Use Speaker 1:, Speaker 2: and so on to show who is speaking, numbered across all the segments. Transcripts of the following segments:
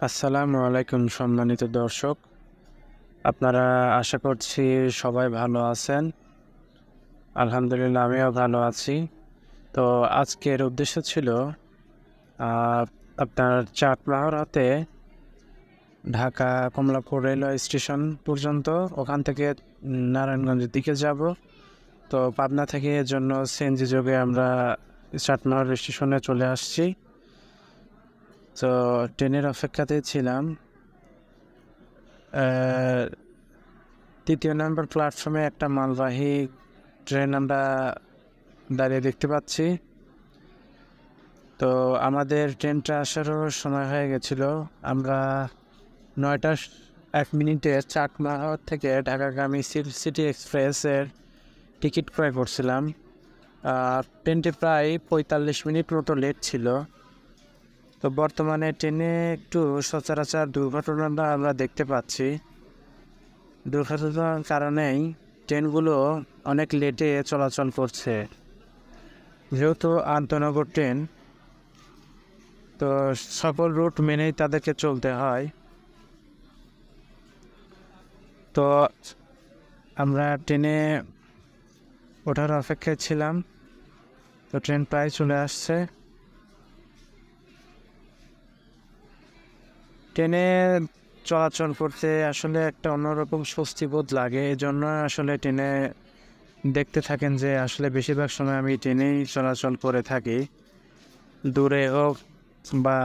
Speaker 1: আসসালামু আলাইকুম সম্মানিত দর্শক। আপনারা আশা করছি সবাই ভালো আছেন। আলহামদুলিল্লাহ আমিও ভালো আছি। তো আজকের উদ্দেশ্য ছিল আ আপনার চাটমোহর হতে ঢাকা কমলাপুর রেলওয়ে স্টেশন পর্যন্ত, ওখান থেকে নারায়ণগঞ্জের দিকে যাব। তো পাবনা থেকে এর জন্য সিএনজি যোগে আমরা চাটমোহর স্টেশনে চলে আসছি। তো ট্রেনের অপেক্ষাতেই ছিলাম। তৃতীয় নম্বর প্ল্যাটফর্মে একটা মালবাহী ট্রেন আমরা দাঁড়িয়ে দেখতে পাচ্ছি। তো আমাদের ট্রেনটা আসারও সময় হয়ে গেছিল। আমরা 9টা 1 মিনিটে চাটমোহর থেকে ঢাকাগামী সিটি এক্সপ্রেসের টিকিট ক্রয় করছিলাম। ট্রেনটি প্রায় 45 মিনিট মতো লেট ছিল। তো বর্তমানে ট্রেনে একটু সচরাচর দুর্ঘটনাটা আমরা দেখতে পাচ্ছি। দুর্ঘটনার কারণেই ট্রেনগুলো অনেক লেটে চলাচল করছে। যেহেতু আন্তনগর ট্রেন, তো সকল রুট মেনেই তাদেরকে চলতে হয়। তো আমরা ট্রেনে ওঠার অপেক্ষায় ছিলাম। তো ট্রেন প্রায় চলে আসছে। ট্রেনে চলাচল করতে আসলে একটা অন্যরকম স্বস্তিবোধ লাগে। এই জন্য আসলে ট্রেনে দেখতে থাকেন যে আসলে বেশিরভাগ সময় আমি ট্রেনেই চলাচল করে থাকি। দূরে হোক বা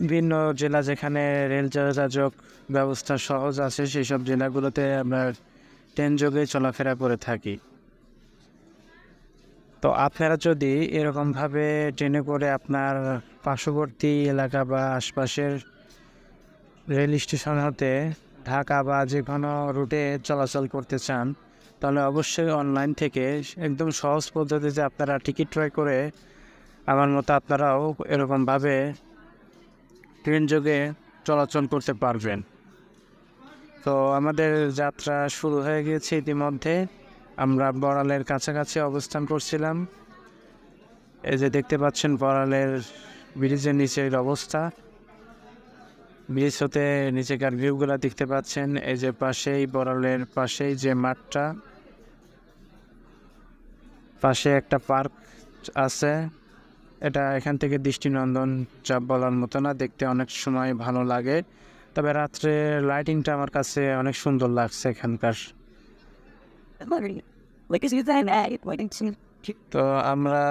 Speaker 1: বিভিন্ন জেলা যেখানে রেল যোগাযোগ ব্যবস্থা সহজ আছে, সেই সব জেলাগুলোতে আমরা ট্রেন যোগেই চলাফেরা করে থাকি। তো আপনারা যদি এরকমভাবে ট্রেনে করে আপনার পার্শ্ববর্তী এলাকা বা আশপাশের রেল স্টেশন হতে ঢাকা বা যে কোনো রুটে চলাচল করতে চান, তাহলে অবশ্যই অনলাইন থেকে একদম সহজ পদ্ধতিতে আপনারা টিকিট ক্রয় করে আমার মতো আপনারাও এরকমভাবে ট্রেন যোগে চলাচল করতে পারবেন। তো আমাদের যাত্রা শুরু হয়ে গিয়েছে ইতিমধ্যে। আমরা বড়ালের কাছাকাছি অবস্থান করছিলাম। এই যে দেখতে পাচ্ছেন বড়ালের ব্রিজের নিচের অবস্থা। ব্রিজ হতে নিচেকার ভিউগুলো দেখতে পাচ্ছেন। এই যে পাশেই বড়ালের পাশেই যে মাঠটা, পাশে একটা পার্ক আছে। এটা এখান থেকে দৃষ্টিনন্দন, যা বলার মতো না, দেখতে অনেক সময় ভালো লাগে। তবে রাত্রে লাইটিংটা আমার কাছে অনেক সুন্দর লাগছে এখানকার। তো আমরা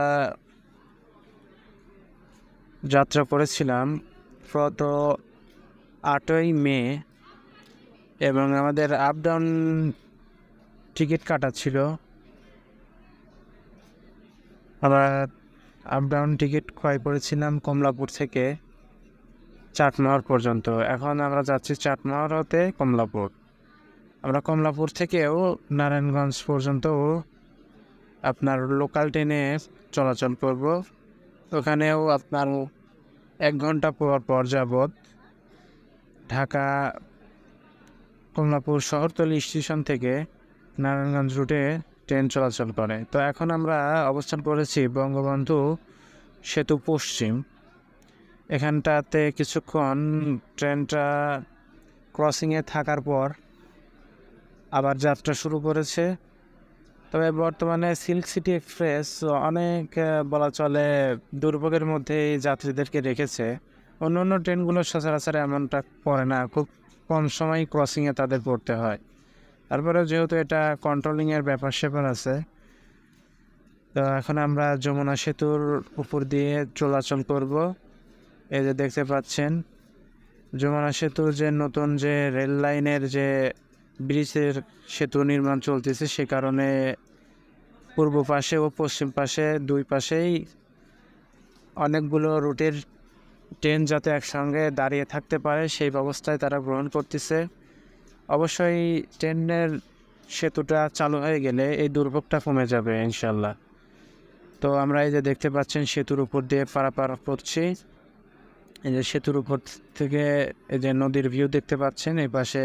Speaker 1: যাত্রা করেছিলাম গত 8ই মে, এবং আমাদের আপ ডাউন টিকিট কাটা ছিল। আমরা আপ ডাউন টিকিট ক্রয় করেছিলাম কমলাপুর থেকে চাটমোহর পর্যন্ত। এখন আমরা যাচ্ছি চাটমোহর হতে কমলাপুর। আমরা কমলাপুর থেকেও নারায়ণগঞ্জ পর্যন্ত আপনার লোকাল ট্রেনে চলাচল করব। ওখানেও আপনার 1 ঘন্টা পর পর যাবৎ ঢাকা কমলাপুর শহরতলি স্টেশন থেকে নারায়ণগঞ্জ রুটে ট্রেন চলাচল করে। তো এখন আমরা অবস্থান করেছি বঙ্গবন্ধু সেতু পশ্চিম। এখানটাতে কিছুক্ষণ ট্রেনটা ক্রসিংয়ে থাকার পর আবার যাত্রা শুরু করেছে। তবে বর্তমানে সিল্ক সিটি এক্সপ্রেস অনেক বলা চলে দুর্ভোগের মধ্যেই যাত্রীদেরকে রেখেছে। অন্য অন্য ট্রেনগুলো সচরাচর এমনটা করে না, খুব কম সময় ক্রসিংয়ে তাদের পড়তে হয়। তারপরে যেহেতু এটা কন্ট্রোলিংয়ের ব্যাপার স্যাপার আছে। তো এখন আমরা যমুনা সেতুর উপর দিয়ে চলাচল করব। এই যে দেখতে পাচ্ছেন যমুনা সেতুর যে নতুন যে রেল লাইনের যে ব্রিজের সেতু নির্মাণ চলতেছে, সে কারণে পূর্ব পাশে ও পশ্চিম পাশে দুই পাশেই অনেকগুলো রুটের ট্রেন যাতে একসঙ্গে দাঁড়িয়ে থাকতে পারে সেই ব্যবস্থায় তারা গ্রহণ করতেছে। অবশ্যই ট্রেনের সেতুটা চালু হয়ে গেলে এই দুর্ভোগটা কমে যাবে ইনশাল্লাহ। তো আমরা এই যে দেখতে পাচ্ছেন সেতুর উপর দিয়ে পারাপার করছি। এই যে সেতুর উপর থেকে এই যে নদীর ভিউ দেখতে পাচ্ছেন। এই পাশে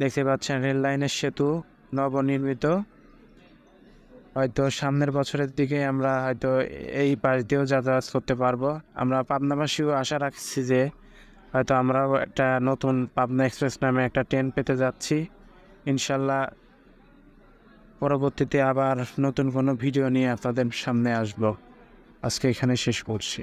Speaker 1: দেখতে পাচ্ছেন রেল লাইনের সেতু নবনির্মিত। হয়তো সামনের বছরের দিকে আমরা হয়তো এই পাশ দিয়েও যাতায়াত করতে পারবো। আমরা পাবনাবাসীও আশা রাখছি যে হয়তো আমরাও একটা নতুন পাবনা এক্সপ্রেস নামে একটা ট্রেন পেতে যাচ্ছি। ইনশাল্লাহ পরবর্তীতে আবার নতুন কোনো ভিডিও নিয়ে আপনাদের সামনে আসবো। আজকে এখানে শেষ করছি।